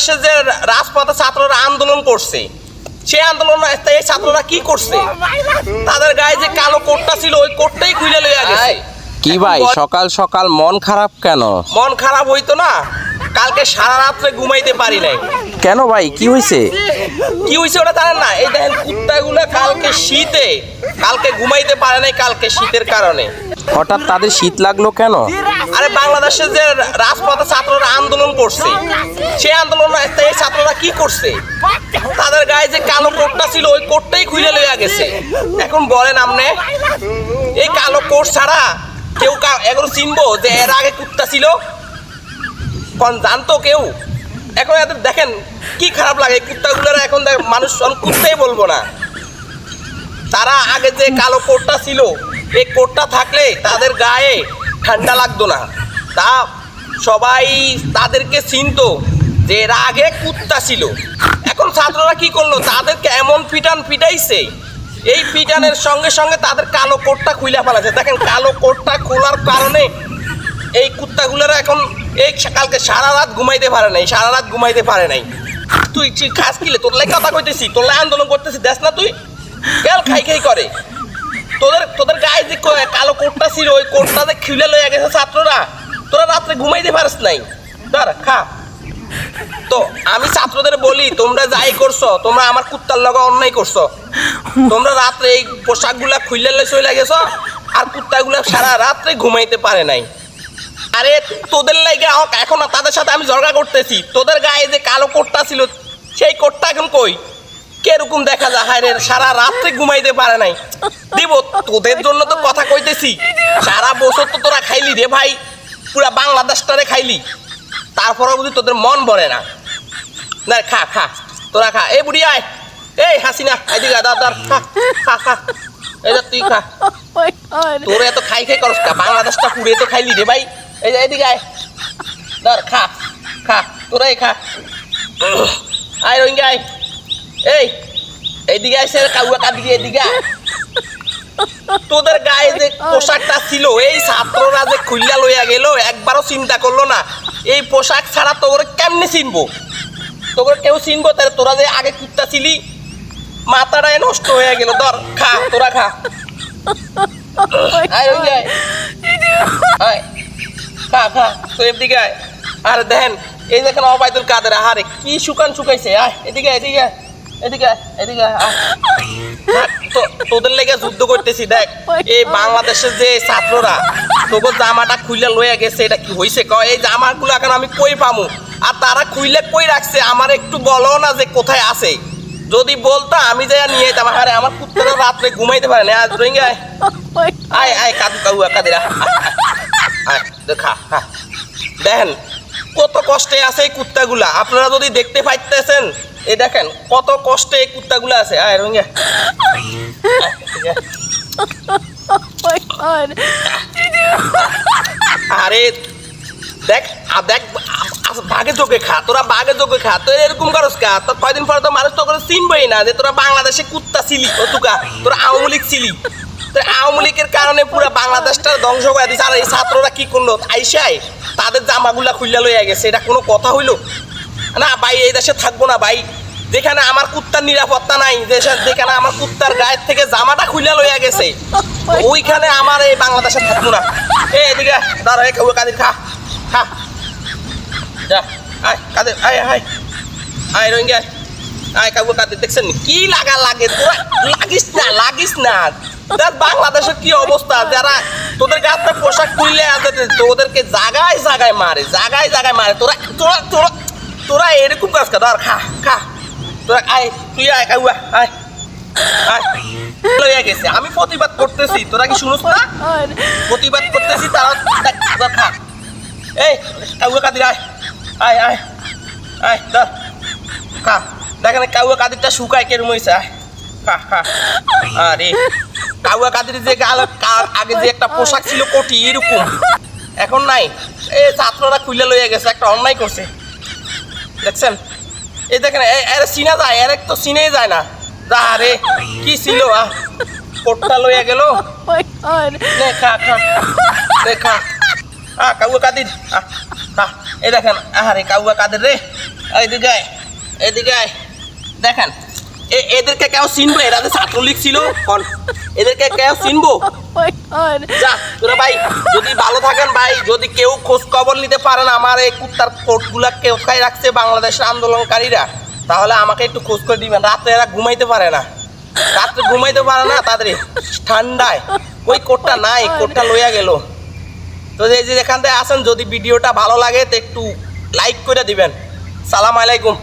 বাংলাদেশে যে রাজপথে ছাত্ররা আন্দোলন করছে, সেই আন্দোলন এই ছাত্ররা কি করছে? তাদের গায়ে যে কালো কোটটা ছিল ওই কোটটাই খুলে লইয়া গেছে। কি ভাই সকাল সকাল মন খারাপ কেন? মন খারাপ হইতো না, কালকে সারা রাত্রে ঘুমাইতে পারি নাই। কেন ভাই কি হয়েছে? কি হয়েছে ওটা জানেন না? এই দেখেন কুত্তাগুলো কালকে ঘুমাইতে পারে নাই, কালকে শীতের কারণে। হঠাৎ তাদের শীত লাগলো কেন? আরে বাংলাদেশে যে রাজপথে ছাত্ররা আন্দোলন করছে, সেই আন্দোলন এই ছাত্ররা কি করছে? তাদের গায়ে যে কালো কোটটা ছিল ওই কোটটাই খুলে লইয়া গেছে। এখন বলেন আপনি, এই কালো কোট ছাড়া কেউ এগুলো চিনবো যে এর আগে কুত্তা ছিল? কোন জানতো কেউ? এখন এদের দেখেন কি খারাপ লাগে, কুত্তাগুলোর এখন মানুষ কুত্তাই বলবো না। তারা আগে যে কালো কোটটা ছিল, এই কোটটা থাকলে তাদের গায়ে ঠান্ডা লাগতো না, তা সবাই তাদেরকে চিনতো যে এরা আগে কুত্তা ছিল। এখন ছাত্ররা কি করলো? তাদেরকে এমন পিটাইছে, এই পিটানের সঙ্গে সঙ্গে তাদের কালো কোটটা খুলে ফেলাছে। দেখেন কালো কোটটা খোলার কারণে এই কুত্তাগুলোরা এখন কালকে সারা রাত ঘুমাইতে পারে নাই। তুই খাস কিলে তোর লাই কথা কইতেছি, তোর লাই আন্দোলন করতেছি, দেখ না তুই কেল খাই করে। তোদের গায়ে যে কালো কোটটা ছিল ওই কোটটা যে খুলে লইয়া গেছে ছাত্ররা, তোরা রাত্রে ঘুমাইতে পারিস নাই। ধর খা। তো আমি ছাত্রদের বলি, তোমরা যাই করছো, তোমরা আমার কুত্তার লগে অন্যায় করছো। তোমরা রাত্রে এই পোশাকগুলা খুলে চলে গেছো, আর কুত্তাগুলা সারা রাত্রে ঘুমাইতে পারে নাই। আরে তোদের লাগে এখন তাদের সাথে আমি ঝগড়া করতেছি। তোদের গায়ে যে কালো কোটটা ছিল সেই কোটটা এখন কই? কিরকম দেখা যায়? হায় রে, সারা রাত্রে ঘুমাইতে পারে নাই। দিব তোদের জন্য তো কথা কইতেছি। সারা বছর তো তোরা খাইলি রে ভাই, পুরা বাংলাদেশটারে খাইলি, তারপরেও বুঝি তোদের মন ভরে না। না খা তোরা খা। এই বুড়ি আয়, এই হাসিনা এদিকে দাদার খা এই তুই খা। তোরা এত খাই করস কা? বাংলাদেশটা পুড়ে তো খাইলি রে ভাই। এই যে এদিকে আয়, ধর খা তোরাই খা। আয় রোহিঙ্গা আয়, এইদিকে আসে কাউয়া কাঁদি, এদিকে তোদের গায়ে যে পোশাকটা ছিল এই ছাত্ররা যে খুললা লইয়া গেল, একবারও চিন্তা করলো না এই পোশাক ছাড়া তোর কেমনে চিনবো? তোর কেউ চিনবো? তাহলে তোরা যে আগে কুত্তা ছিলি, মাথাটাই নষ্ট হয়ে গেল। ধর খা, তোরা খা। খা তো এদিকে আয়। আর দেখেন এই দেখেন অবায়দুল কাদের, আরে কি শুকাইছে। আয় এদিকে তো তোদের লেগে যুদ্ধ করতেছি। দেখ এই বাংলাদেশের যে ছাত্ররা তোর জামাটা খুইলে লইয়া গেছে, এটা কি হয়েছে? এই জামাগুলো এখন আমি কই পামু? আর তারা খুইলে কই রাখছে আমার একটু বলো না যে কোথায় আছে? যদি বলতো আমি যাই নিয়ে যেতাম। আরে আমার কুত্তারা রাত্রে ঘুমাইতে পারে না। আজ রোহিঙ্গা আয় কাদিরা খা। দেখেন কত কষ্টে আছে এই কুত্তাগুলা, আপনারা যদি দেখতে পাইতেছেন। এই দেখেন কত কষ্টে এই কুত্তাগুলা আছে। আয় রোহিঙ্গা, আরে দেখ বাঘে চোখে খা, তোরা বাঘে চোখে খা। তো এরকম করস কা? তোর কয়দিন পরে তো মানুষ তো করে চিনবই না যে তোরা বাংলাদেশে কুত্তা ছিলি। তোরা আওয়ামী লীগ ছিলি। আওয়ামী লীগের কারণে পুরো বাংলাদেশটা ধ্বংস করে দিচ্ছে। আর এই ছাত্ররা কি করলো? আইসাই তাদের জামাগুলা খুললা লইয়া গেছে। এটা কোনো কথা হইলো? না ভাই, এই দেশে থাকবো না ভাই, যেখানে আমার কুত্তার নিরাপত্তা নাই, যেখানে আমার কুত্তার গায়ের থেকে জামাটা খুললা লইয়া গেছে, ওইখানে আমার এই বাংলাদেশে থাকবো না। এদিকে দাঁড়া, কাদির খা আয় কাদের, আয় রোহিঙ্গা আয় কাদির। দেখছেন কি লাগে? তোরা লাগিস না। বাংলাদেশের কি অবস্থা? যারা তোদের গায়ে পোশাক খুললে তোদেরকে জায়গায় মারে। তোরা এরকম কাজ কর। ধর খা তোরা আয়, তুই আয় কাউয়া আয় লইয়া গেছে। আমি প্রতিবাদ করতেছি, তোরা কি শুনুস না? প্রতিবাদ করতেছি, তারা খা। এই কাউয়া কাদির আয় ধর খা। দেখেন কাউয়া কাদিরটা শুকায় কেরম হয়েছে। খা। আরে কাউয়া কাদের যে আগে যে একটা পোশাক ছিল কোটি এরকম, এখন নাই। এই ছাত্ররা খুলে লইয়া গেছে, একটা অন্যায় করছে। দেখছেন এই দেখেন এর চিনা যায়, এর তো চিনেই যায় না। আরে কি ছিল? কোটটা লইয়া গেল। খা কাউয়া কাদির। এই দেখেন আরে কাউয়া কাদের রে, এদিকে আয়, এদিকে আয়। দেখেন এদেরকে কেউ চিনবো? এরা যে ছাত্রলীগ ছিল, এদেরকে কেউ চিনবো? যা তোরা ভাই, যদি ভালো থাকেন ভাই, যদি কেউ খোঁজ খবর নিতে পারেন আমার এই কুত্তার কোটগুলা কোথায় রাখছে বাংলাদেশের আন্দোলনকারীরা, তাহলে আমাকে একটু খোঁজ করে দিবেন। রাত্রে এরা ঘুমাইতে পারে না, তাদের ঠান্ডায়। ওই কোটটা নাই, কোটটা লইয়া গেল। তো এই যে এখান থেকে আসেন, যদি ভিডিওটা ভালো লাগে তো একটু লাইক করে দিবেন। সালাম আলাইকুম।